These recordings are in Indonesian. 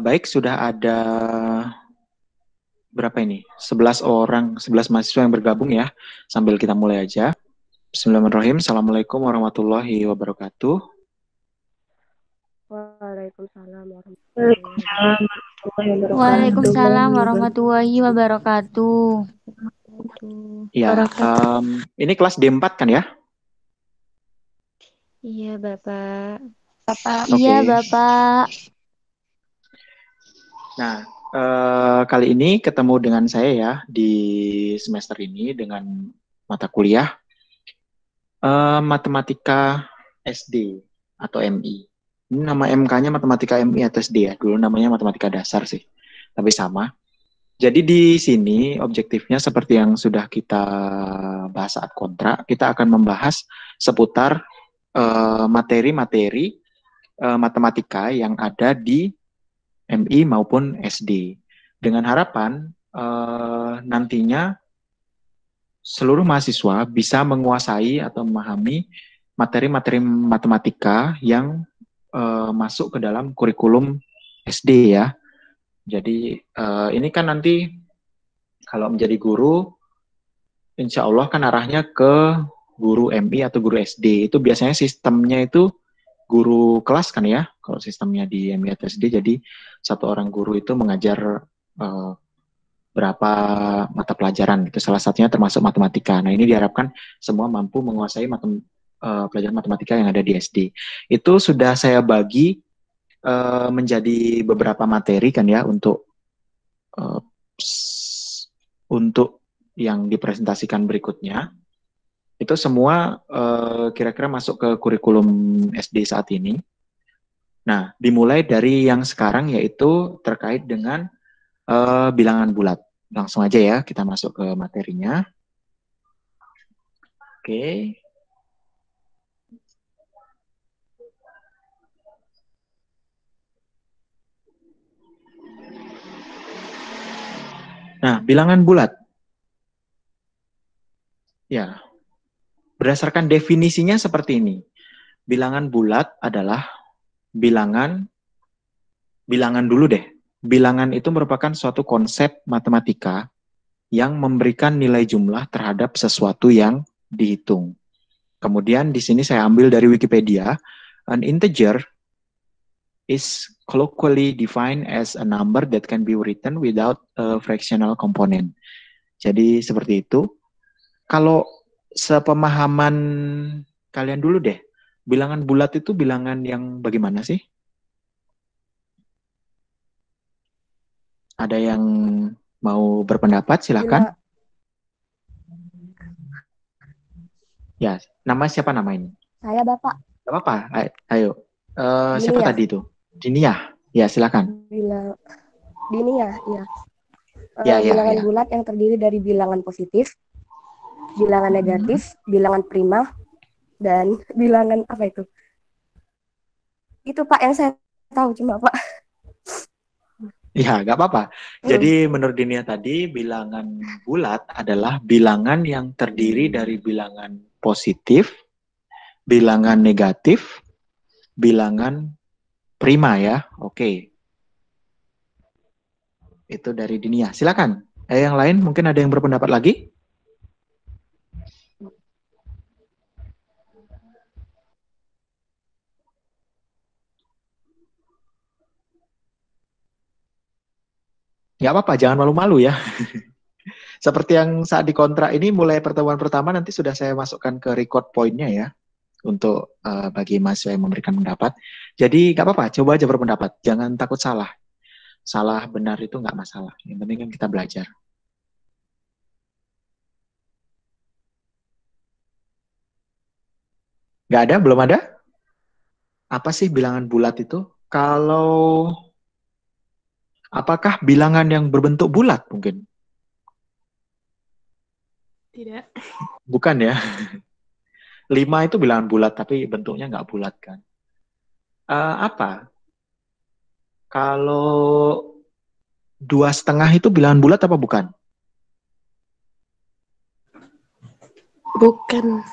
Baik, sudah ada berapa ini? 11 orang, 11 mahasiswa yang bergabung ya. Sambil kita mulai aja. Bismillahirrahmanirrahim. Assalamualaikum warahmatullahi wabarakatuh. Waalaikumsalam warahmatullahi Waalaikumsalam wabarakatuh. warahmatullahi wabarakatuh. Waalaikumsalam warahmatullahi wabarakatuh. Ya, Wabarakatuh. ini kelas D4 kan ya? Iya, Bapak. Bapak. Iya, Oke. Bapak. Nah, kali ini ketemu dengan saya ya di semester ini dengan mata kuliah Matematika SD atau MI. Ini nama MK-nya Matematika MI atau SD ya. Dulu namanya Matematika Dasar sih, tapi sama. Jadi di sini objektifnya seperti yang sudah kita bahas saat kontrak, kita akan membahas seputar materi-materi matematika yang ada di MI maupun SD. Dengan harapan nantinya seluruh mahasiswa bisa menguasai atau memahami materi-materi matematika yang masuk ke dalam kurikulum SD ya. Jadi ini kan nanti kalau menjadi guru, insya Allah kan arahnya ke guru MI atau guru SD. Itu biasanya sistemnya itu guru kelas kan ya, kalau sistemnya di MI atau SD. Jadi satu orang guru itu mengajar berapa mata pelajaran. Itu salah satunya termasuk matematika. Nah ini diharapkan semua mampu menguasai pelajaran matematika yang ada di SD. Itu sudah saya bagi menjadi beberapa materi kan ya uh, untuk yang dipresentasikan berikutnya. Itu semua kira-kira masuk ke kurikulum SD saat ini. Nah, dimulai dari yang sekarang yaitu terkait dengan bilangan bulat. Langsung aja ya, kita masuk ke materinya. Oke. Nah, bilangan bulat. Ya, berdasarkan definisinya seperti ini. Bilangan bulat adalah bilangan dulu deh. Bilangan itu merupakan suatu konsep matematika yang memberikan nilai jumlah terhadap sesuatu yang dihitung. Kemudian di sini saya ambil dari Wikipedia, an integer is colloquially defined as a number that can be written without a fractional component. Jadi seperti itu. Kalau sepemahaman kalian dulu deh, bilangan bulat itu bilangan yang bagaimana sih? Ada yang mau berpendapat? Silakan. Ya, nama siapa nama ini? Saya, Bapak. Gak apa-apa, ayo. Siapa Diniyah. tadi itu? Diniyah. Ya, silakan. Diniyah, iya. Ya, Bilangan ya. bulat yang terdiri dari bilangan positif, bilangan negatif, bilangan prima, dan bilangan apa itu? Itu Pak yang saya tahu cuma Pak. Ya, gak apa-apa. Jadi menurut Dinia tadi, bilangan bulat adalah bilangan yang terdiri dari bilangan positif, bilangan negatif, bilangan prima ya. Oke. Itu dari Dinia. Silakan. Yang lain mungkin ada yang berpendapat lagi? Nggak apa-apa, jangan malu-malu ya. Seperti yang saat di kontrak ini, mulai pertemuan pertama nanti sudah saya masukkan ke record point-nya ya, untuk bagi mahasiswa yang memberikan pendapat. Jadi nggak apa-apa, coba aja berpendapat. Jangan takut salah. Salah benar itu nggak masalah. Yang penting kan kita belajar. Nggak ada? Belum ada? Apa sih bilangan bulat itu? Apakah bilangan yang berbentuk bulat mungkin? Tidak. Bukan ya. 5 itu bilangan bulat, tapi bentuknya nggak bulat kan. Apa? Kalau 2,5 itu bilangan bulat apa bukan? Bukan.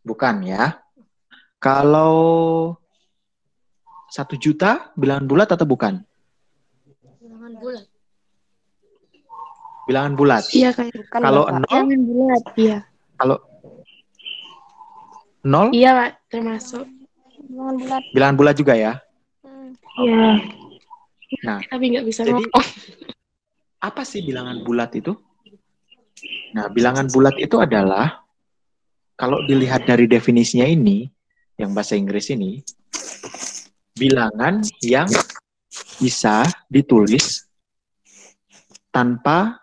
Bukan ya. Kalau 1 juta bilangan bulat atau bukan? Bilangan bulat. Bilangan bulat. Iya kayak. Bukan Kalau Bapak. 0, Bilangan bulat. Iya. kalau 0 Iya Pak, termasuk. Bilangan bulat. bilangan bulat juga ya. Iya. Nah, Tapi nggak bisa jadi ngomong. apa sih bilangan bulat itu? Nah, bilangan bulat itu adalah kalau dilihat dari definisinya ini, yang bahasa Inggris ini, bilangan yang bisa ditulis tanpa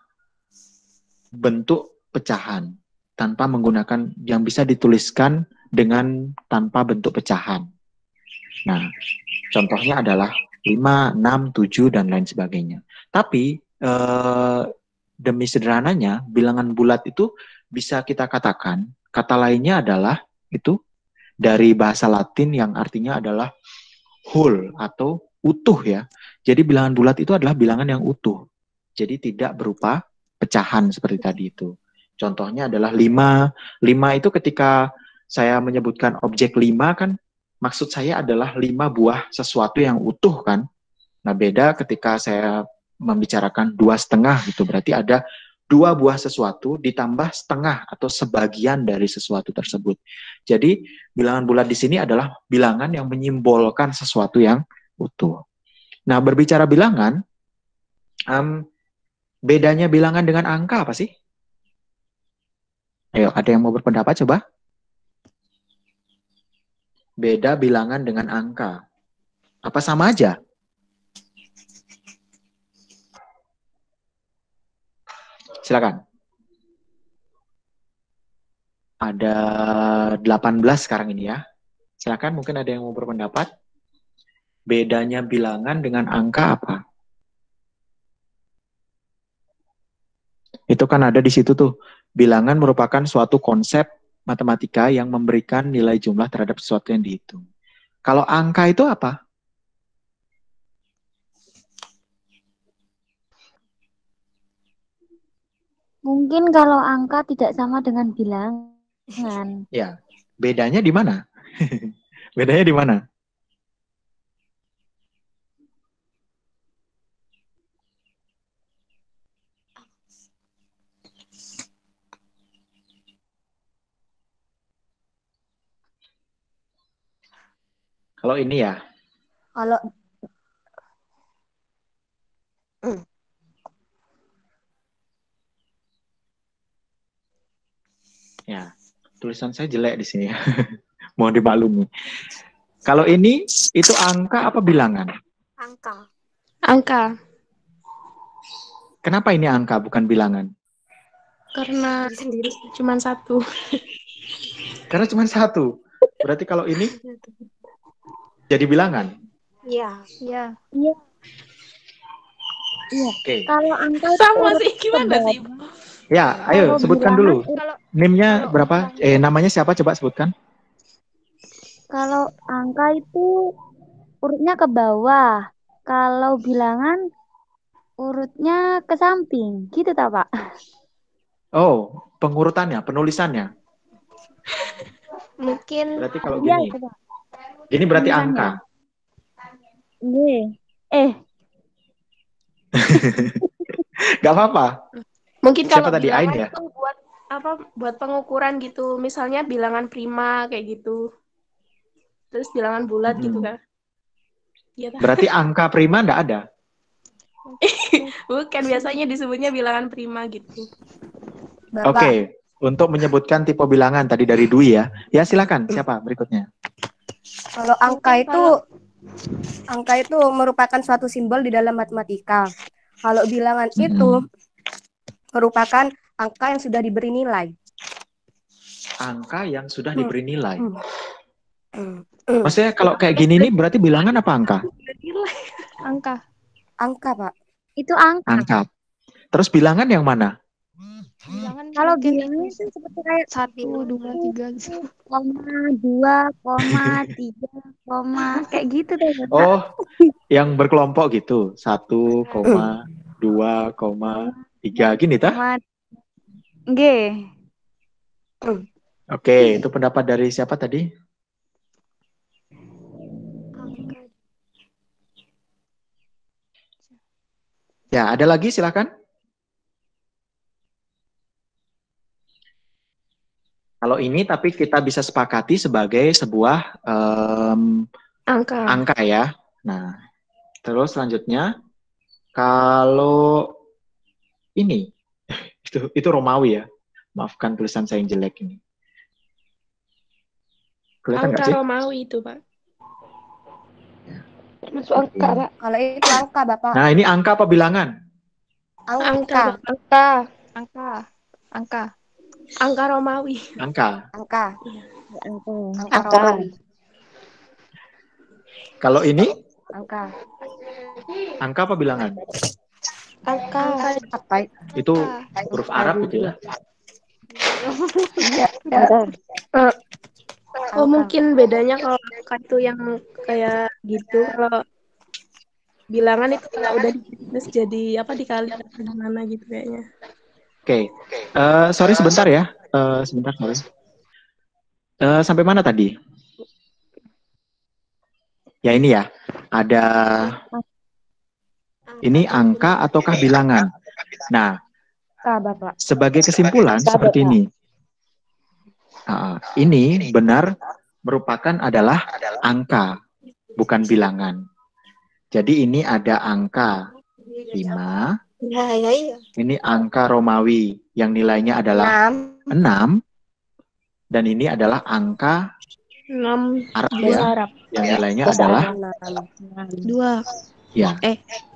bentuk pecahan, tanpa menggunakan yang bisa dituliskan dengan tanpa bentuk pecahan. Nah, contohnya adalah 5, 6, 7, dan lain sebagainya. Tapi, demi sederhananya, bilangan bulat itu bisa kita katakan, kata lainnya adalah itu dari bahasa Latin yang artinya adalah whole atau utuh ya. Jadi bilangan bulat itu adalah bilangan yang utuh. Jadi tidak berupa pecahan seperti tadi itu. Contohnya adalah 5. 5 itu ketika saya menyebutkan objek 5 kan, maksud saya adalah 5 buah sesuatu yang utuh kan. Nah beda ketika saya membicarakan 2,5 gitu, berarti ada 2 buah sesuatu ditambah setengah atau sebagian dari sesuatu tersebut. Jadi bilangan bulat di sini adalah bilangan yang menyimbolkan sesuatu yang utuh. Nah berbicara bilangan, bedanya bilangan dengan angka apa sih? Ayo, ada yang mau berpendapat coba? Beda bilangan dengan angka. Apa sama aja? Silakan. Ada 18 sekarang ini ya. Silakan, mungkin ada yang mau berpendapat. Bedanya bilangan dengan angka apa? Itu kan ada di situ tuh. Bilangan merupakan suatu konsep matematika yang memberikan nilai jumlah terhadap sesuatu yang dihitung. Kalau angka itu apa? Mungkin kalau angka tidak sama dengan bilangan. Ya, bedanya di mana? Bedanya di mana? Kalau ini ya, Kalau ya tulisan saya jelek di sini. Mohon dimaklumi. Kalau ini itu angka apa bilangan? angka. Angka. Kenapa ini angka bukan bilangan? Karena Sendiri. cuma satu. Karena cuma satu. Berarti kalau ini jadi bilangan. Iya. Iya. Iya. Iya. Oke. Kalau angka itu Sama urut sih, gimana tebal. sih? Ya, ayo Kalau sebutkan bilangan dulu. Kalau NIM-nya kalau berapa? bilangan- Namanya siapa? Coba sebutkan. Kalau angka itu urutnya ke bawah. Kalau bilangan urutnya ke samping. Gitu tak, Pak? Oh, pengurutannya, penulisannya. mungkin Berarti kalau Iya, gini, itu, Pak. gini berarti Tulisannya. angka. Iya. Gak apa-apa. Mungkin Siapa kalau tadi? Ain bilangan ya? itu buat apa? Buat pengukuran gitu. Misalnya bilangan prima kayak gitu. Terus bilangan bulat gitu kan. Iya tak? Berarti angka prima nggak ada. Bukan, biasanya disebutnya bilangan prima gitu. Bapak. Oke, untuk menyebutkan tipe bilangan tadi dari Dwi ya. Ya silakan, siapa berikutnya? Kalau angka Mungkin itu angka itu merupakan suatu simbol di dalam matematika. Kalau bilangan itu merupakan angka yang sudah diberi nilai. Angka yang sudah diberi nilai. Hmm. Maksudnya kalau kayak gini nih berarti bilangan apa angka? Angka. Angka, Pak. Itu angka. Angka. Terus bilangan yang mana? Bilangan Kalau mungkin bilangnya itu seperti kayak 1, 2, 3 gitu. 2, 3, kayak gitu deh. Pak. Oh, yang berkelompok gitu. 1,2,3 gini tah? Nggih. Oke, itu pendapat dari siapa tadi? Ya, ada lagi silakan. Kalau ini tapi kita bisa sepakati sebagai sebuah Angka. angka ya. Nah, terus selanjutnya kalau ini itu Romawi ya. Maafkan tulisan saya yang jelek ini. Kelihatan nggak Angka sih? Romawi itu, Pak. Masuk angka, Pak. Kalau itu angka, Bapak. Nah, ini angka apa bilangan? Angka. Angka. Angka Romawi. Angka. Angka. Angka. Romawi. Kalau ini Angka. angka apa bilangan? Angka. Apa? Itu huruf Arab gitu ya. Oh, mungkin bedanya kalau angka itu yang kayak gitu. Kalau bilangan itu kalau udah terus jadi apa dikali atau gimana gitu kayaknya. Oke. Sorry sebentar ya. Sebentar, sorry. Sampai mana tadi? Ya ini ya. Ada ini angka ataukah bilangan? Nah, Bapak. sebagai kesimpulan seperti ini. Ini benar merupakan adalah angka, bukan bilangan. Jadi ini ada angka 5. Ini angka Romawi yang nilainya adalah 6. Dan ini adalah angka 6 Arab bahasa ya, Arab. yang nilainya adalah 2. ya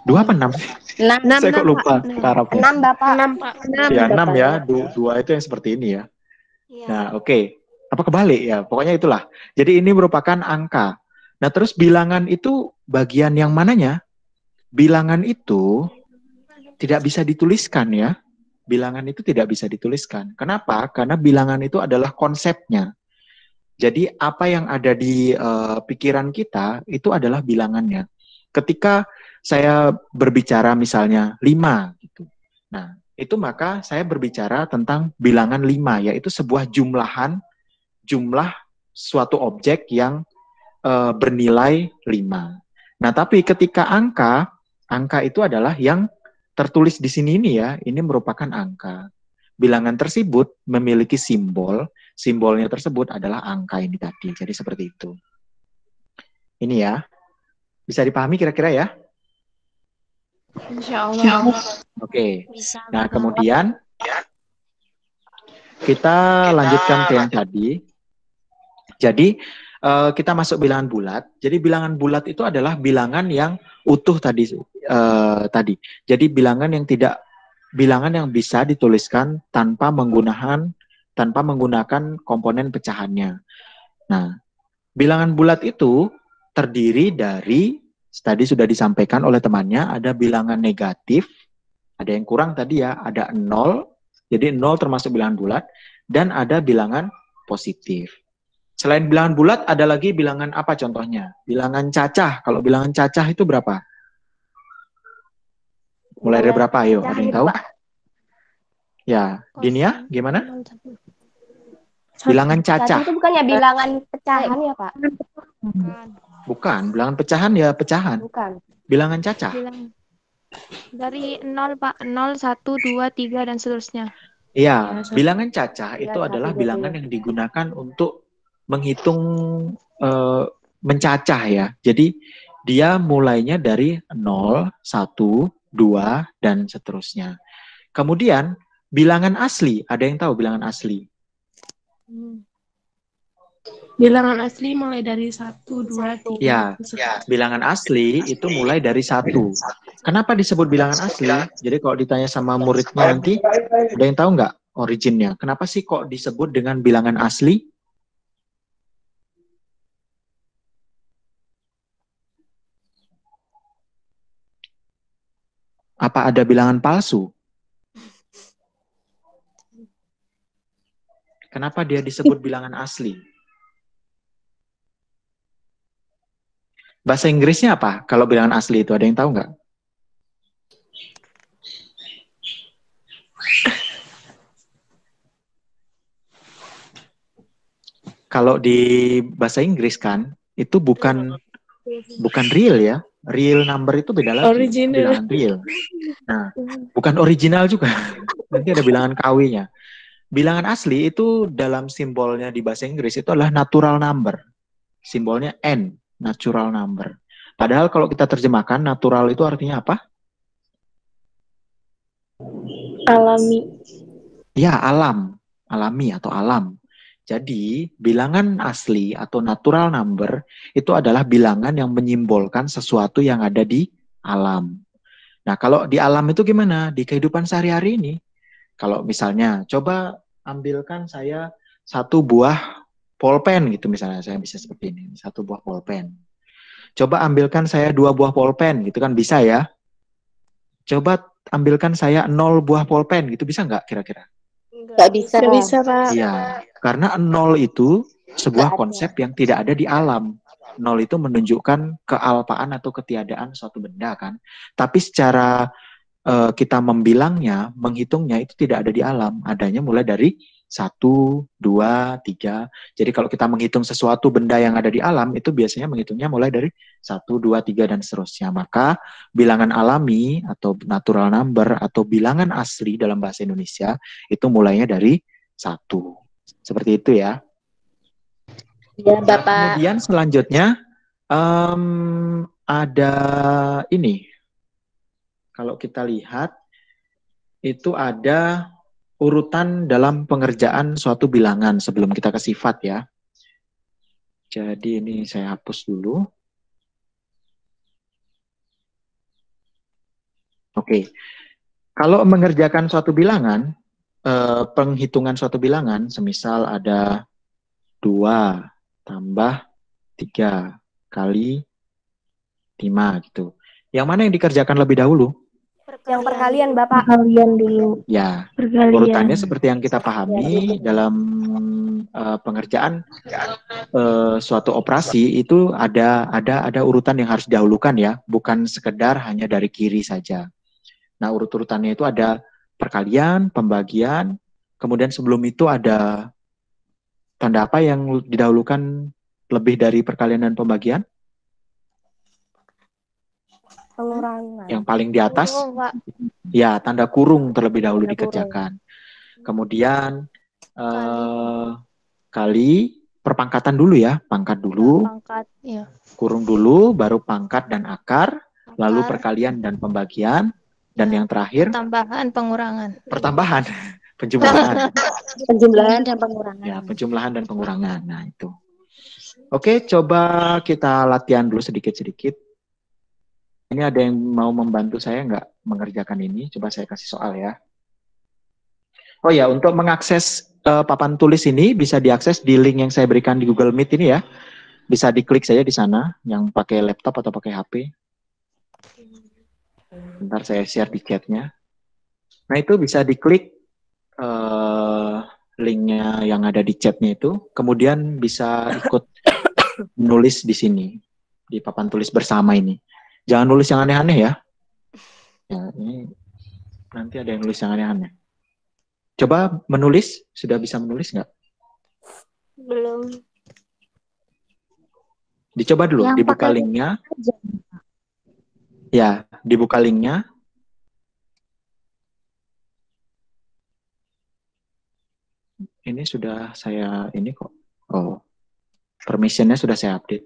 2 apa 6? 6. Saya kok lupa Arabnya. 6, Bapak. 6, Pak. 6. Ya 6 ya, 2 itu yang seperti ini ya. Nah, oke. Apa kebalik ya? Pokoknya itulah. Jadi ini merupakan angka. Nah, terus bilangan itu bagian yang mananya? Bilangan itu tidak bisa dituliskan ya. Bilangan itu tidak bisa dituliskan. Kenapa? Karena bilangan itu adalah konsepnya. Jadi apa yang ada di pikiran kita itu adalah bilangannya. Ketika saya berbicara misalnya 5 gitu. Nah, itu maka saya berbicara tentang bilangan 5, yaitu sebuah jumlah suatu objek yang bernilai 5. Nah, tapi ketika angka itu adalah yang tertulis di sini ini ya, ini merupakan angka. Bilangan tersebut memiliki simbol, simbolnya tersebut adalah angka ini tadi. Jadi seperti itu. Ini ya. Bisa dipahami kira-kira ya? Insya Allah. Oke. Nah, kemudian kita lanjutkan ke yang tadi. Jadi kita masuk bilangan bulat. Jadi bilangan bulat itu adalah bilangan yang utuh tadi. Jadi bilangan yang bisa dituliskan tanpa menggunakan komponen pecahannya. Nah, bilangan bulat itu terdiri dari tadi sudah disampaikan oleh temannya, ada bilangan negatif, ada yang kurang tadi ya, ada 0. Jadi 0 termasuk bilangan bulat, dan ada bilangan positif. Selain bilangan bulat, ada lagi bilangan apa contohnya? Bilangan cacah. Kalau bilangan cacah itu berapa? Mulai dari berapa? Ayo, ada yang tahu? Ya, Dinia, gimana? Bilangan cacah. Itu bukannya bilangan pecahan ya, Pak? Bukan, bilangan pecahan ya pecahan. Bukan. Bilangan cacah. Dari 0, Pak. 0, 1, 2, 3, dan seterusnya. Iya, bilangan cacah itu Ya, adalah 1, 2, bilangan 3. yang digunakan untuk menghitung mencacah ya. Jadi dia mulainya dari 0, 1, 2, dan seterusnya. Kemudian bilangan asli, ada yang tahu bilangan asli? Bilangan asli mulai dari 1, 2, 3. Ya, bilangan asli itu mulai dari 1. Kenapa disebut bilangan asli? Jadi kalau ditanya sama muridnya nanti, ada yang tahu nggak originnya? Kenapa sih kok disebut dengan bilangan asli? Apa ada bilangan palsu? Kenapa dia disebut bilangan asli? Bahasa Inggrisnya apa? Kalau bilangan asli itu ada yang tahu nggak? Kalau di bahasa Inggris kan itu bukan real ya, Real number itu beda lagi, Original. bilangan real. Nah, bukan original juga. Nanti ada bilangan KW-nya. Bilangan asli itu dalam simbolnya di bahasa Inggris itu adalah natural number. Simbolnya N, natural number. Padahal kalau kita terjemahkan, natural itu artinya apa? Alami. Ya, alam. Alami atau alam. Jadi, bilangan asli atau natural number itu adalah bilangan yang menyimbolkan sesuatu yang ada di alam. Nah, kalau di alam itu gimana? Di kehidupan sehari-hari ini. Kalau misalnya, coba ambilkan saya satu buah pulpen gitu misalnya. Saya bisa seperti ini, satu buah pulpen. Coba ambilkan saya 2 buah pulpen gitu kan bisa ya. Coba ambilkan saya 0 buah pulpen gitu bisa nggak kira-kira? Nggak bisa. Nggak bisa, Pak. Iya, karena 0 itu sebuah konsep yang tidak ada di alam. 0 itu menunjukkan kealpaan atau ketiadaan suatu benda kan. Tapi secara kita membilangnya, menghitungnya itu tidak ada di alam. Adanya mulai dari 1, 2, 3. Jadi kalau kita menghitung sesuatu benda yang ada di alam, itu biasanya menghitungnya mulai dari 1, 2, 3, dan seterusnya. Maka bilangan alami atau natural number atau bilangan asli dalam bahasa Indonesia itu mulainya dari 1. Seperti itu ya. Ya, Bapak. Kemudian selanjutnya ada ini. Kalau kita lihat itu ada urutan dalam pengerjaan suatu bilangan sebelum kita ke sifat ya. Jadi ini saya hapus dulu. Oke. Kalau mengerjakan suatu bilangan, penghitungan suatu bilangan, semisal ada 2 tambah 3 kali 5 gitu. Yang mana yang dikerjakan lebih dahulu? Yang perkalian, Bapak. Perkalian dulu. Ya, Perkalian. urutannya seperti yang kita pahami dalam pengerjaan suatu operasi itu ada urutan yang harus didahulukan ya, bukan sekedar hanya dari kiri saja. Nah, urut-urutannya itu ada perkalian, pembagian, kemudian sebelum itu ada tanda apa yang didahulukan lebih dari perkalian dan pembagian? Pengurangan. Yang paling di atas? Kurung, Pak. Ya, tanda kurung terlebih dahulu Tanda kurung. dikerjakan. Kemudian kali perpangkatan dulu ya, pangkat dulu, Pangkat, ya. kurung dulu, baru pangkat dan akar, lalu Akar, perkalian dan pembagian, dan Ya. yang terakhir tambahan, pengurangan. pertambahan, penjumlahan. Penjumlahan dan pengurangan. Ya, penjumlahan dan pengurangan. Nah, itu. Oke, coba kita latihan dulu sedikit-sedikit. Ini ada yang mau membantu saya nggak mengerjakan ini? Coba saya kasih soal ya. Oh ya, untuk mengakses papan tulis ini bisa diakses di link yang saya berikan di Google Meet ini ya. Bisa diklik saja di sana, yang pakai laptop atau pakai HP. Bentar saya share di chatnya. Nah itu bisa diklik linknya yang ada di chatnya itu. Kemudian bisa ikut menulis di sini, di papan tulis bersama ini. Jangan nulis yang aneh-aneh ya. Ya, ini nanti ada yang nulis yang aneh-aneh. Coba menulis, sudah bisa menulis nggak? Belum. Dicoba dulu, Yang dibuka pakai linknya. aja. Ya, dibuka linknya. Ini sudah saya, ini kok. Oh, permissionnya sudah saya update.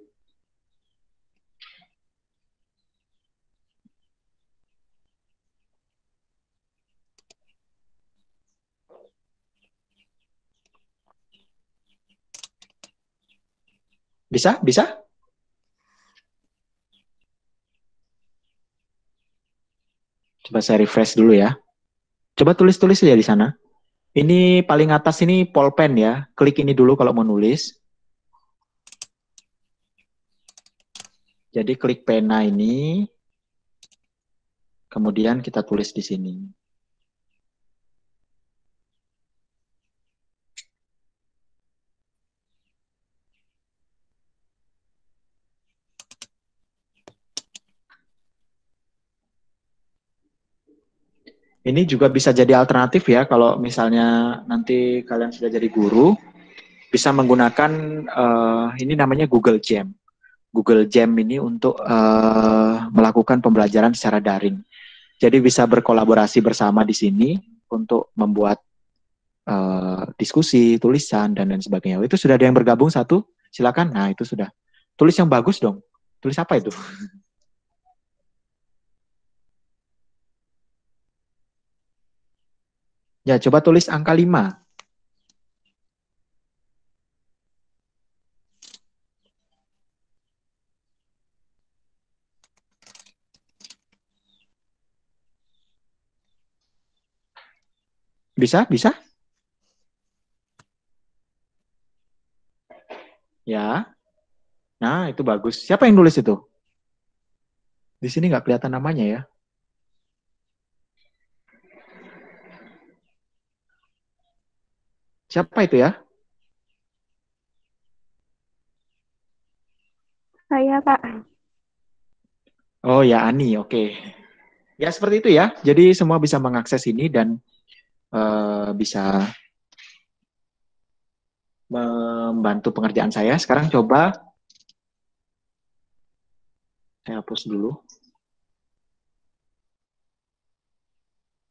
Bisa? Bisa? Coba saya refresh dulu ya. Coba tulis-tulis ya di sana. Ini paling atas ini pulpen ya. Klik ini dulu kalau mau nulis. Jadi klik pena ini. Kemudian kita tulis di sini. Ini juga bisa jadi alternatif ya kalau misalnya nanti kalian sudah jadi guru, bisa menggunakan ini namanya Google Jam. Google Jam ini untuk melakukan pembelajaran secara daring. Jadi bisa berkolaborasi bersama di sini untuk membuat diskusi, tulisan, dan lain sebagainya. Itu sudah ada yang bergabung satu? Silakan. Nah, itu sudah. Tulis yang bagus dong. Tulis apa itu? Ya, coba tulis angka 5. Bisa? Bisa? Ya. Nah, itu bagus. Siapa yang nulis itu? Di sini nggak kelihatan namanya ya. Siapa itu ya? Saya, Pak. Oh ya, Ani. Oke. Ya, seperti itu ya. Jadi semua bisa mengakses ini dan bisa membantu pengerjaan saya. Sekarang coba saya hapus dulu.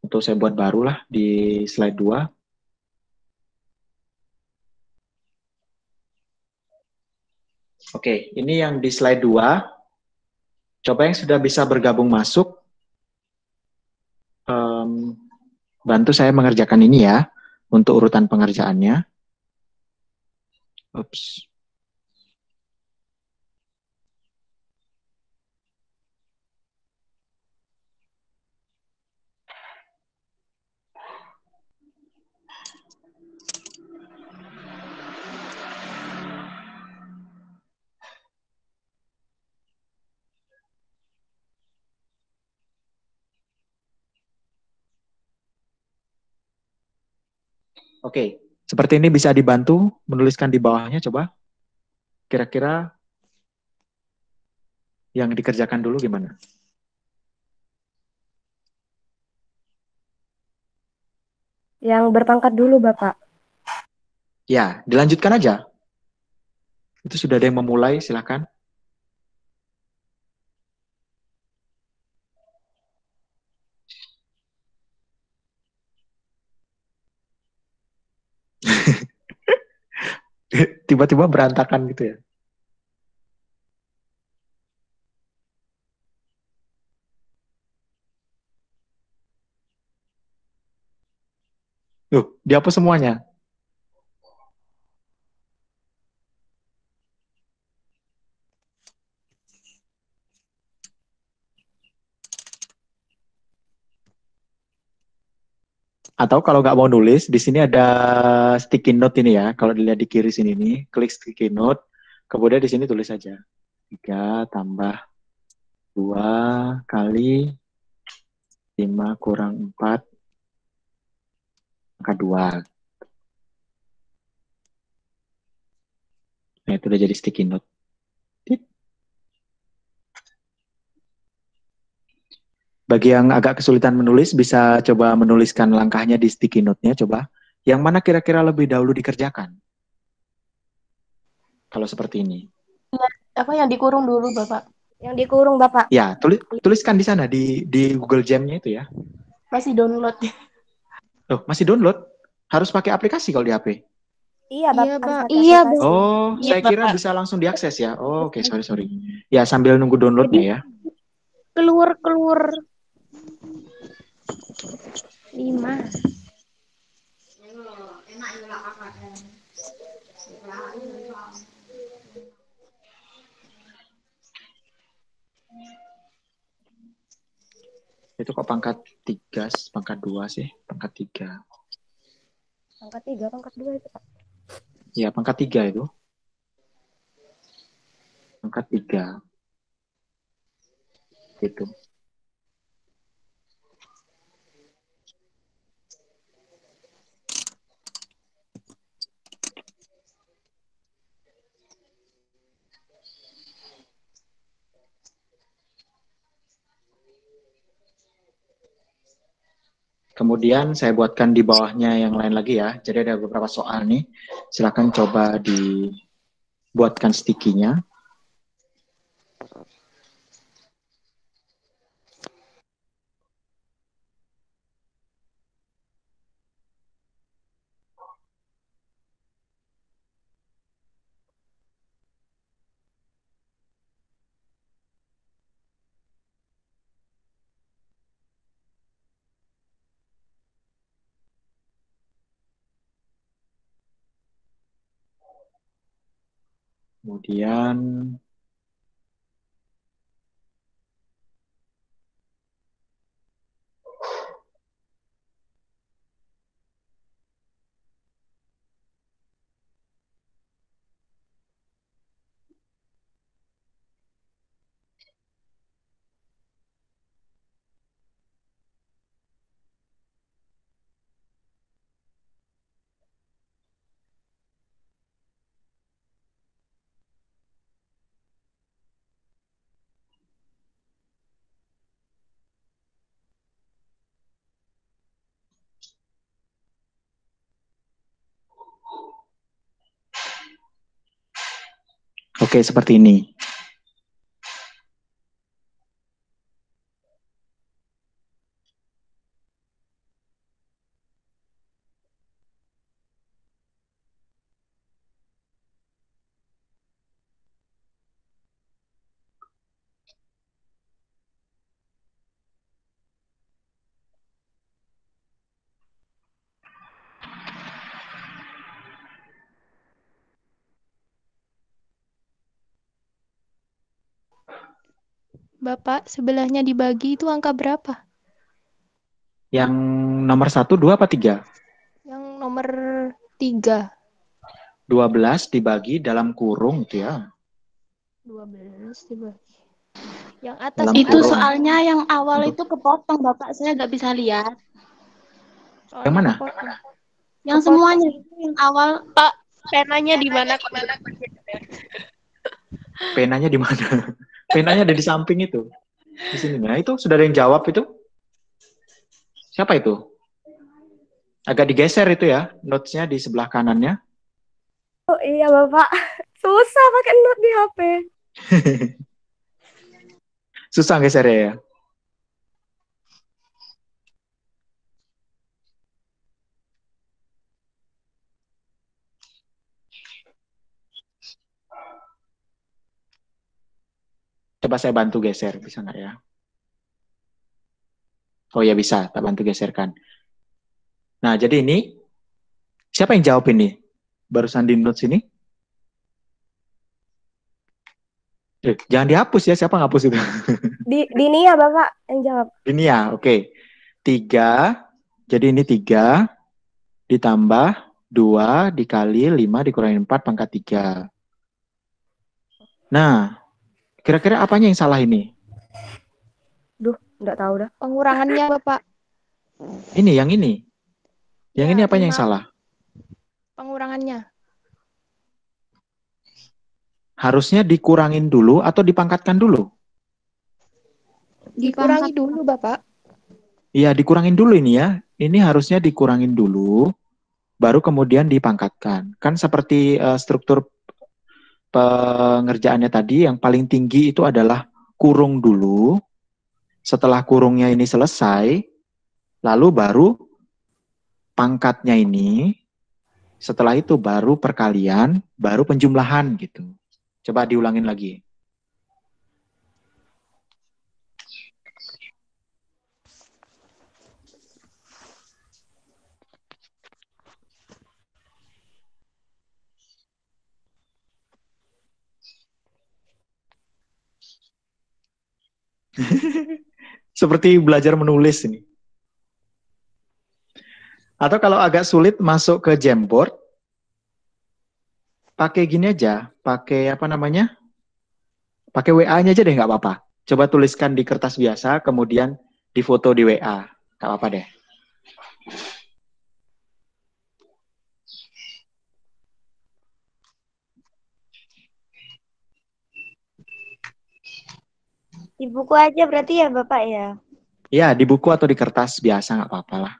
Untuk saya buat baru lah di slide 2. Oke, ini yang di slide 2. Coba yang sudah bisa bergabung masuk. Bantu saya mengerjakan ini ya, untuk urutan pengerjaannya. Ups. Oke, seperti ini bisa dibantu menuliskan di bawahnya, coba. Kira-kira yang dikerjakan dulu gimana? Yang berpangkat dulu, Bapak. Ya, dilanjutkan aja. Itu sudah ada yang memulai, silakan. Tiba-tiba berantakan gitu ya. Dihapus semuanya. Atau kalau nggak mau nulis, di sini ada sticky note ini ya. Kalau dilihat di kiri sini nih, klik sticky note. Kemudian di sini tulis saja. 3 tambah 2 kali 5 kurang 4 angka 2. Nah, itu udah jadi sticky note. Bagi yang agak kesulitan menulis, bisa coba menuliskan langkahnya di sticky note-nya, coba. Yang mana kira-kira lebih dahulu dikerjakan? Kalau seperti ini. Apa yang dikurung dulu, Bapak? Yang dikurung, Bapak. Ya, tuliskan di sana, di Google Jam-nya itu ya. Masih download. Masih download? Harus pakai aplikasi kalau di HP? Iya, Bapak. Iya, Pak. Iya, Bu. Oh, Iya, saya kira Bapak. bisa langsung diakses ya. Oh, oke, sorry. Ya, sambil nunggu downloadnya ya. Keluar 5. Itu kok pangkat 3, pangkat 2 sih? Pangkat 3. Pangkat 3, pangkat 2 itu, Pak. Ya, pangkat 3 itu. Pangkat 3. Gitu. Kemudian saya buatkan di bawahnya yang lain lagi ya. Jadi ada beberapa soal nih. Silakan coba dibuatkan sticky-nya. Kemudian oke, seperti ini. Bapak, sebelahnya dibagi itu angka berapa? Yang nomor 1, 2, apa 3? Yang nomor 3. 12 dibagi dalam kurung itu ya. 12 dibagi. Yang atas Dalam Itu kurung. soalnya yang awal Untuk- itu kepotong, Bapak. Saya nggak bisa lihat. soalnya Yang mana? kepotong. Yang Kepotong. semuanya itu yang awal. Pak, penanya di mana? Penanya di mana? Penanya ada di samping itu. Di sini. Nah, itu sudah ada yang jawab itu. Siapa itu? Agak digeser itu ya, notes-nya di sebelah kanannya. Oh iya Bapak, susah pakai note di HP. Susah gesernya ya. Coba saya bantu geser, bisa nggak ya? Oh ya bisa, tak bantu geserkan. Nah, jadi ini, siapa yang jawab ini? Barusan di notes ini? Jangan dihapus ya, siapa ngapus itu? Di Nia Bapak yang jawab. Ini ya, oke. 3, jadi ini 3, ditambah 2, dikali 5, dikurangi 4, pangkat 3. Nah, kira-kira apanya yang salah ini? Duh, nggak tahu dah. Pengurangannya, Bapak. Ini, yang ini. Yang Ya, ini apanya yang 5. salah? Pengurangannya. Harusnya dikurangin dulu atau dipangkatkan dulu? Dikurangi dulu, Bapak. Iya, dikurangin dulu ini ya. Ini harusnya dikurangin dulu, baru kemudian dipangkatkan. Kan seperti struktur pengerjaannya tadi, yang paling tinggi itu adalah kurung dulu. Setelah kurungnya ini selesai, lalu baru pangkatnya ini, setelah itu baru perkalian, baru penjumlahan gitu. Coba diulangin lagi. Seperti belajar menulis ini. Atau kalau agak sulit masuk ke Jamboard, pakai gini aja, pakai apa namanya? Pakai WA-nya aja deh, nggak apa-apa. Coba tuliskan di kertas biasa, kemudian difoto di WA. Nggak apa-apa deh. Di buku aja berarti ya Bapak ya? Ya, di buku atau di kertas biasa nggak apa-apa lah.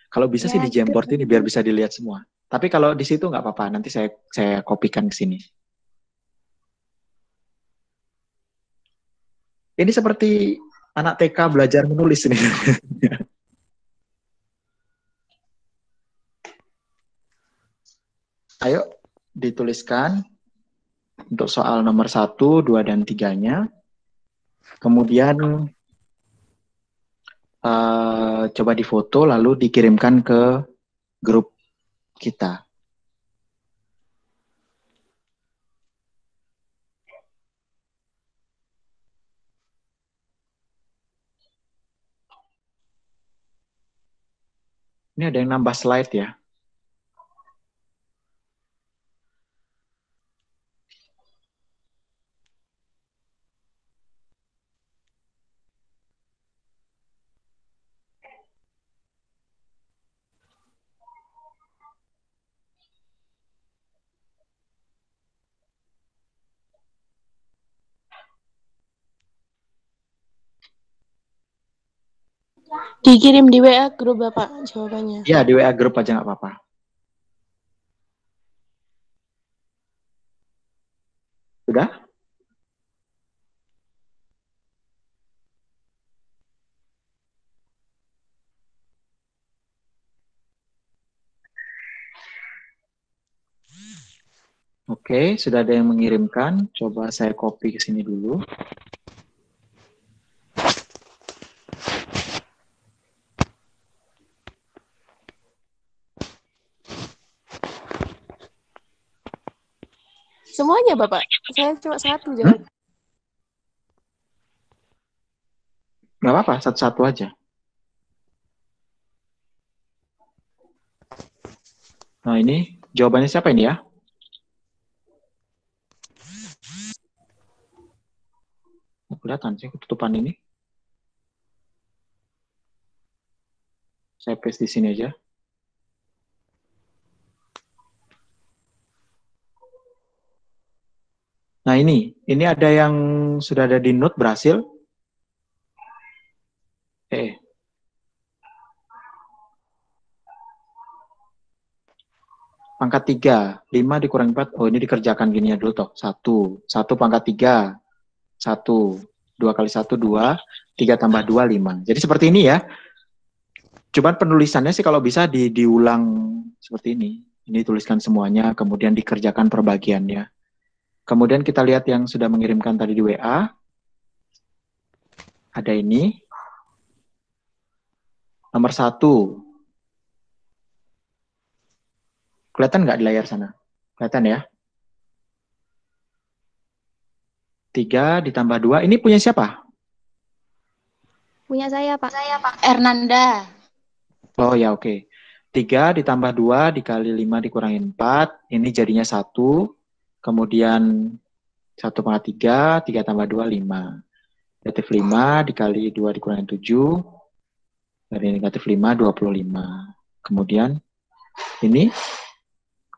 Kalau bisa Ya, sih di gitu. Jamboard ini biar bisa dilihat semua. Tapi kalau di situ nggak apa-apa, nanti saya kopikan ke sini. Ini seperti anak TK belajar menulis ini. Ayo dituliskan untuk soal nomor 1, 2, dan 3-nya. Kemudian coba difoto lalu dikirimkan ke grup kita. Ini ada yang nambah slide ya. Dikirim di WA grup Bapak jawabannya. Ya, di WA grup aja nggak apa-apa. Sudah? Oke, sudah ada yang mengirimkan. Coba saya copy ke sini dulu. Semuanya Bapak. Saya cuma satu jawaban. Nggak apa-apa, satu-satu aja. Nah, ini jawabannya siapa ini ya? Kelihatan sih ketutupan ini. Saya paste di sini aja. Nah, ini ada yang sudah ada di note berhasil. Pangkat 3, 5 dikurangi 4. Oh, ini dikerjakan gini ya dulu toh. 1 pangkat 3, 1, 2 kali 1, 2, 3 tambah 2, 5. Jadi seperti ini ya. Cuman penulisannya sih kalau bisa diulang seperti ini. Ini tuliskan semuanya, kemudian dikerjakan perbagiannya. Kemudian kita lihat yang sudah mengirimkan tadi di WA. Ada ini. Nomor 1. Kelihatan nggak di layar sana? Kelihatan ya? 3 ditambah 2. Ini punya siapa? Punya saya, Pak. Ernanda. Oh ya, oke. 3 ditambah 2 dikali 5 dikurangi 4. Ini jadinya 1. Kemudian 1 pangkat 3, 3 tambah 2, 5. Negatif 5 dikali 2 dikurangi 7. Dari negatif 5, 25. Kemudian ini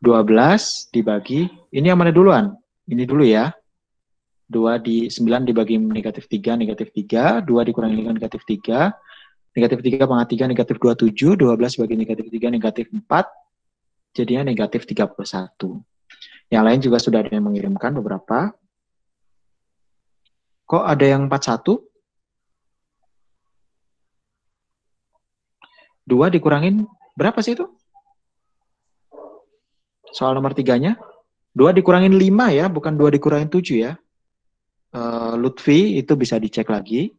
12 dibagi, ini yang mana duluan? Ini dulu ya. 9 dibagi negatif 3, negatif 3. 2 dikurangi dengan negatif 3. Negatif 3 pangkat 3, negatif 27. 12 bagi negatif 3, negatif 4. Jadinya negatif 31. Yang lain juga sudah ada yang mengirimkan beberapa. Kok ada yang 41? 2 dikurangin berapa sih itu? Soal nomor 3-nya. 2 dikurangin 5 ya, bukan 2 dikurangin 7 ya. Lutfi itu bisa dicek lagi.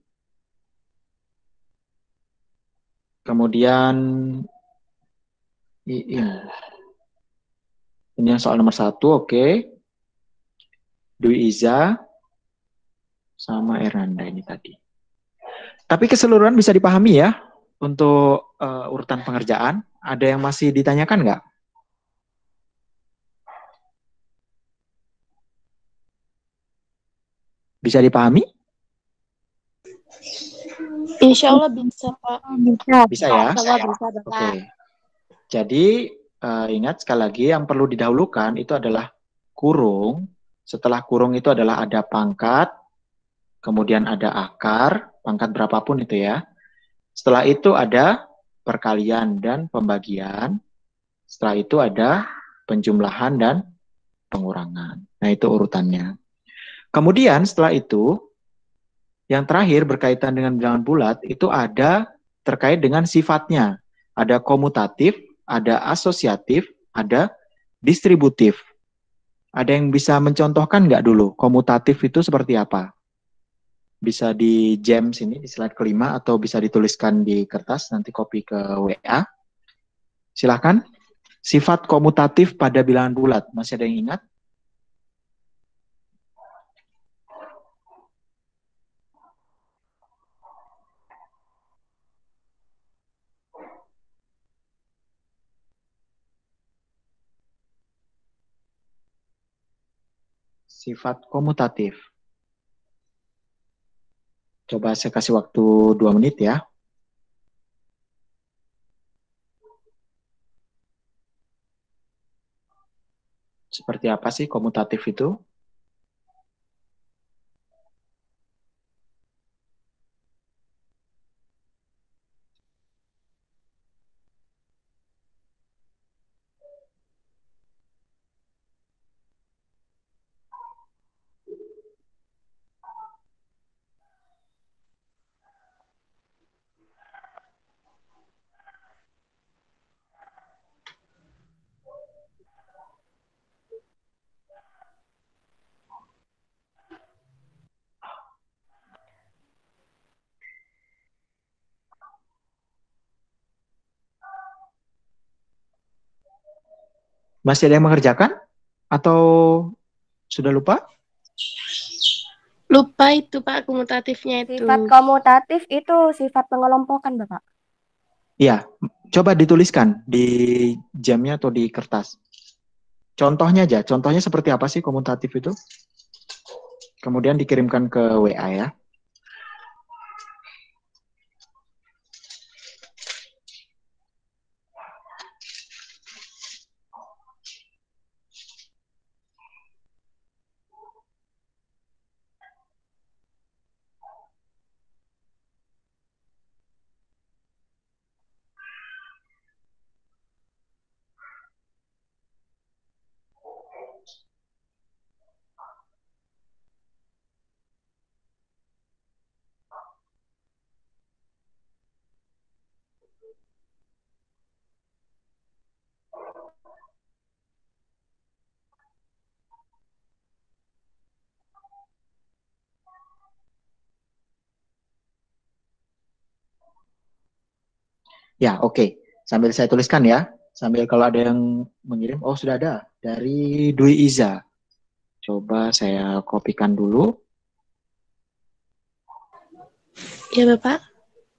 Kemudian ini yang soal nomor 1, oke. Dwi Iza sama Eranda ini tadi. Tapi keseluruhan bisa dipahami ya untuk urutan pengerjaan. Ada yang masih ditanyakan nggak? Bisa dipahami? Insya Allah bisa Pak. Bisa ya? Insya Allah bisa, Bapak. Oke. Jadi ingat sekali lagi yang perlu didahulukan itu adalah kurung. Setelah kurung itu adalah ada pangkat, kemudian ada akar, pangkat berapapun itu ya. Setelah itu ada perkalian dan pembagian. Setelah itu ada penjumlahan dan pengurangan. Nah, itu urutannya. Kemudian setelah itu, yang terakhir berkaitan dengan bilangan bulat, itu ada terkait dengan sifatnya. Ada komutatif, ada asosiatif, ada distributif. Ada yang bisa mencontohkan nggak dulu? Komutatif itu seperti apa? Bisa di jam sini, di slide kelima, atau bisa dituliskan di kertas, nanti copy ke WA. Silakan. Sifat komutatif pada bilangan bulat. Masih ada yang ingat? Sifat komutatif. Coba saya kasih waktu 2 menit ya. Seperti apa sih komutatif itu? Masih ada yang mengerjakan? Atau sudah lupa? Lupa itu Pak komutatifnya itu. Sifat komutatif itu sifat pengelompokan, Bapak. Iya, coba dituliskan di jamnya atau di kertas. Contohnya aja, contohnya seperti apa sih komutatif itu? Kemudian dikirimkan ke WA ya. Ya, oke. Sambil saya tuliskan ya. Sambil kalau ada yang mengirim, oh sudah ada. Dari Dwi Iza. Coba saya kopikan dulu. Ya Bapak.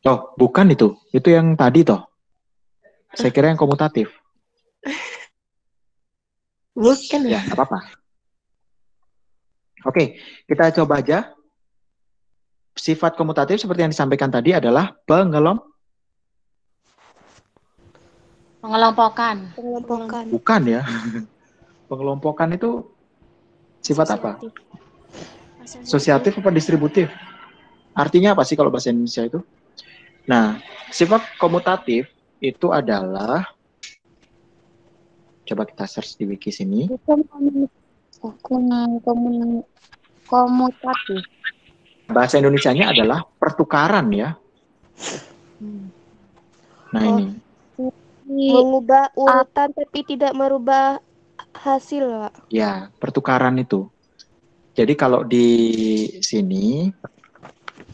Oh, bukan itu. Itu yang tadi toh. Saya kira yang komutatif. Bukan Ya, nggak apa-apa. Oke, kita coba aja. Sifat komutatif seperti yang disampaikan tadi adalah Pengelompokan. Pengelompokan. bukan ya. Pengelompokan itu sifat apa? Asosiatif apa distributif? Artinya apa sih kalau bahasa Indonesia itu? Nah, sifat komutatif itu adalah, coba kita search di wiki sini. Komutatif. Bahasa Indonesianya adalah pertukaran ya. Nah Oh. ini. Mengubah urutan tapi tidak merubah hasil, Pak. Ya, pertukaran itu. Jadi kalau di sini,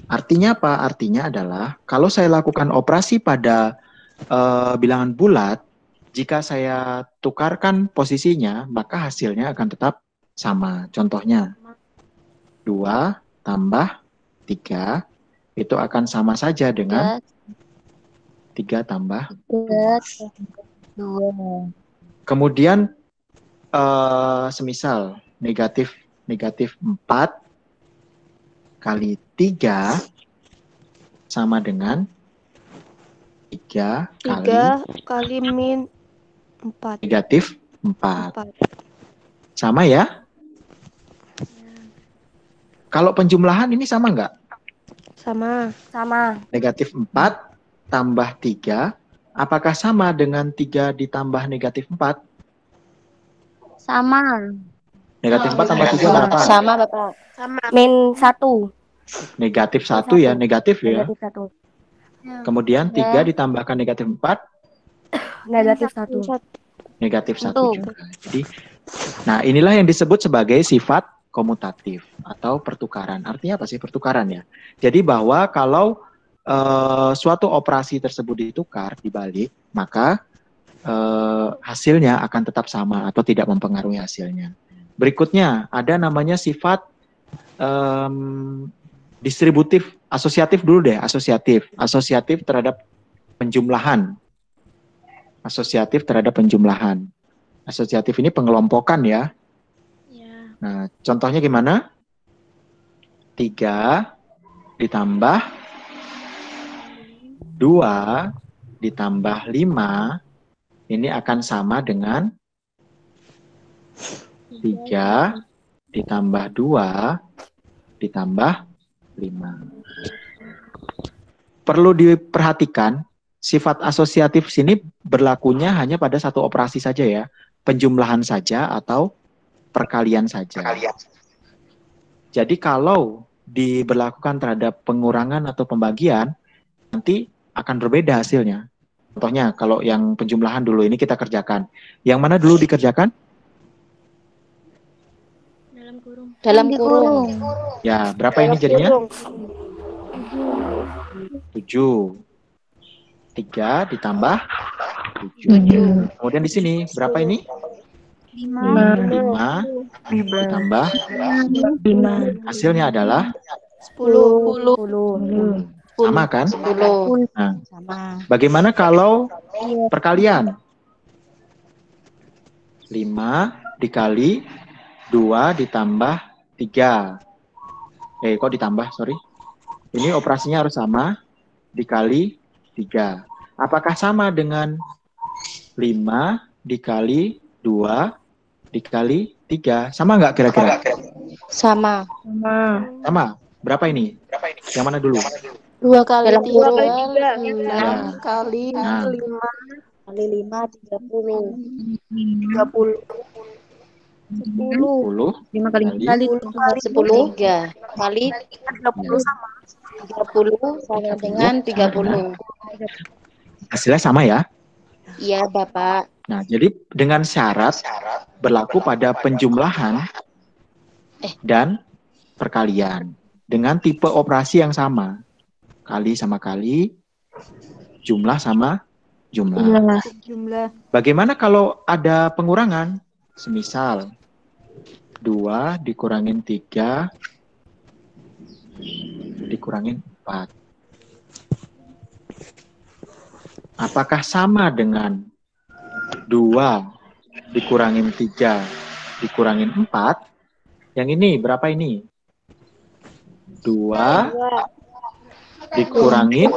artinya apa? Artinya adalah kalau saya lakukan operasi pada bilangan bulat, jika saya tukarkan posisinya, maka hasilnya akan tetap sama. Contohnya, 2 tambah 3, itu akan sama saja dengan 3 tambah. Kemudian, semisal negatif 4 kali 3 sama dengan 3 kali min 4. negatif 4. Sama ya? Kalau penjumlahan ini sama nggak? Sama. Negatif 4 tambah 3, apakah sama dengan 3 ditambah negatif 4? Sama. Negatif 4 tambah 3 berapa? Sama Bapak. Sama. Min 1. Negatif 1 ya, negatif ya. Negatif 1. Kemudian 3 ditambahkan negatif 4, Negatif 1. negatif 1 Betul. juga. Jadi, nah inilah yang disebut sebagai sifat komutatif atau pertukaran. Artinya apa sih pertukaran ya? Jadi bahwa kalau suatu operasi tersebut ditukar, dibalik, maka hasilnya akan tetap sama atau tidak mempengaruhi hasilnya. Berikutnya ada namanya sifat distributif, asosiatif dulu deh, asosiatif terhadap penjumlahan. Asosiatif terhadap penjumlahan. Asosiatif ini pengelompokan ya. Nah, contohnya gimana? 3 ditambah 2 ditambah 5 ini akan sama dengan 3 ditambah 2 ditambah 5. Perlu diperhatikan, sifat asosiatif sini berlakunya hanya pada satu operasi saja ya, penjumlahan saja atau perkalian saja. Jadi kalau diberlakukan terhadap pengurangan atau pembagian, nanti akan berbeda hasilnya. Contohnya kalau yang penjumlahan dulu ini kita kerjakan. Yang mana dulu dikerjakan? Dalam kurung. Ya, berapa ini jadinya? 7. 3 ditambah 7. Kemudian di sini berapa ini? 5 ditambah 5. Hasilnya adalah 10. sama kan? 10. Nah, Sama. bagaimana kalau perkalian? 5 dikali 2 ditambah 3. Kok ditambah? Sorry. Ini operasinya harus sama. Dikali 3. Apakah sama dengan 5 dikali 2 dikali 3? Sama nggak kira-kira? Sama. Sama. Berapa ini? Yang mana dulu? 2 kali Dalam 3 kurung. 6 kali Nah. 5 kali 5 30. 10 5 kali 10 3 kali 30 sama dengan 30. hasilnya sama ya? Iya, Bapak. Nah, jadi dengan syarat berlaku pada penjumlahan dan perkalian dengan tipe operasi yang sama. Kali sama kali, jumlah sama jumlah. Bagaimana kalau ada pengurangan? Semisal 2 dikurangin 3 dikurangin 4. Apakah sama dengan 2 dikurangin 3 dikurangin 4? Yang ini berapa ini? 2 dikurangin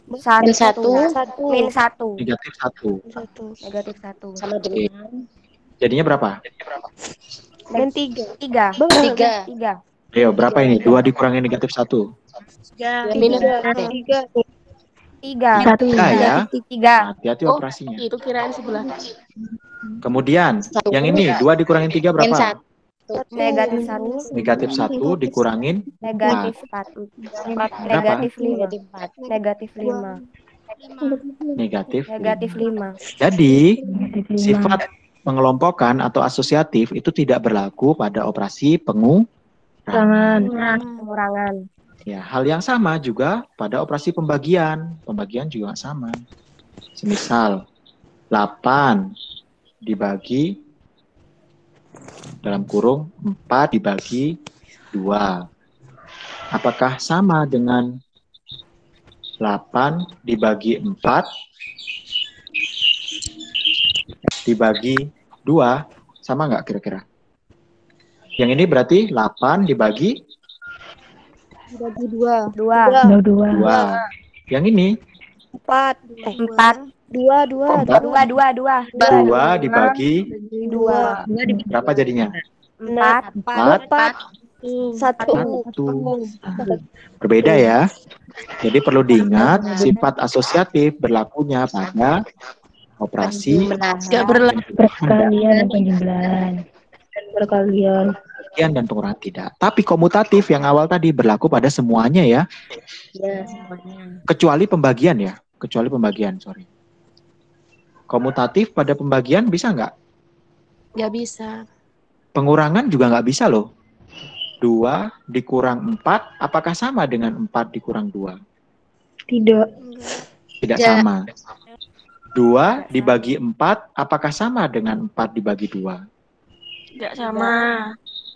Min 1 Min 1. negatif 1. Negatif 1. sama dengan Jadinya berapa? Min 3. 3. Ayo, berapa ini? 2 dikurangi negatif 1. Minus 3. 3 ya. 3. Hati-hati operasinya. Itu kirain sebelah. Kemudian, yang ini 2 dikurangin 3 Min berapa? 1. Negatif 1. Negatif 1 dikurangin Negatif 4. Negatif 5. Negatif 4. Negatif 5. negatif. Negatif 5. Jadi, sifat pengelompokan atau asosiatif itu tidak berlaku pada operasi pengurangan. Pengurangan. Ya, hal yang sama juga pada operasi pembagian. Pembagian juga sama. Semisal 8 dibagi dalam kurung 4 dibagi 2. Apakah sama dengan 8 dibagi 4 dibagi 2? Sama nggak kira-kira? Yang ini berarti 8 dibagi 2. 2. Yang ini 4. 2 dibagi 2. berapa jadinya? 4. 1. Berbeda ya. Jadi perlu diingat sifat asosiatif berlakunya pada operasi Gak berlaku. Perkalian dan penjumlahan. Perkalian. pembagian dan pengurangan tidak. Tapi komutatif yang awal tadi berlaku pada semuanya ya. Ya, semuanya. Kecuali pembagian ya. Kecuali pembagian, sorry. Komutatif pada pembagian bisa nggak? Nggak bisa. Pengurangan juga nggak bisa loh. 2 dikurang 4, apakah sama dengan 4 dikurang 2? Tidak. Tidak Ya. sama. 2 dibagi 4, apakah sama dengan 4 dibagi 2? Nggak sama.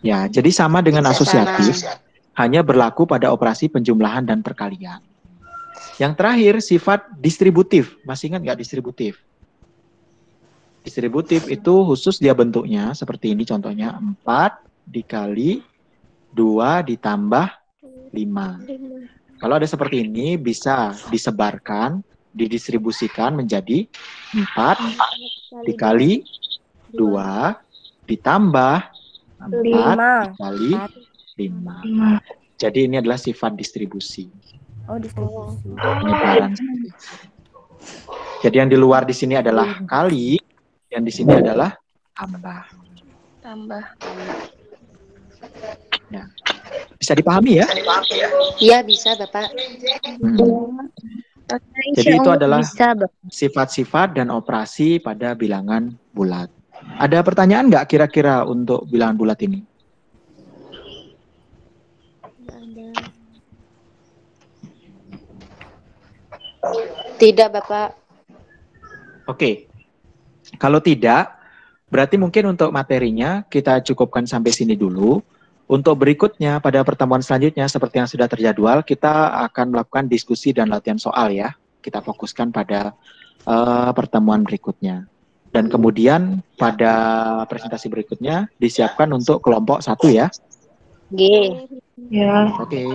Ya, jadi sama dengan Tidak asosiatif, hanya berlaku pada operasi penjumlahan dan perkalian. Yang terakhir, sifat distributif. Masih ingat nggak distributif? Distributif itu khusus dia bentuknya seperti ini contohnya 4 dikali 2 ditambah 5. Kalau ada seperti ini bisa disebarkan, didistribusikan menjadi 4 dikali 2 ditambah 4 dikali 5. Jadi ini adalah sifat distribusi. Oh, distribusi. Penyebaran. Jadi yang di luar di sini adalah kali, yang di sini adalah tambah. Ya. Bisa dipahami ya? Iya, bisa, Bapak. Jadi itu adalah Bisa, Bapak. sifat-sifat dan operasi pada bilangan bulat. Ada pertanyaan nggak kira-kira untuk bilangan bulat ini? Tidak, Bapak. Oke. Kalau tidak, berarti mungkin untuk materinya kita cukupkan sampai sini dulu. Untuk berikutnya pada pertemuan selanjutnya seperti yang sudah terjadwal, kita akan melakukan diskusi dan latihan soal ya. Kita fokuskan pada pertemuan berikutnya. Dan kemudian pada presentasi berikutnya disiapkan untuk kelompok 1 ya. G. Ya. Oke.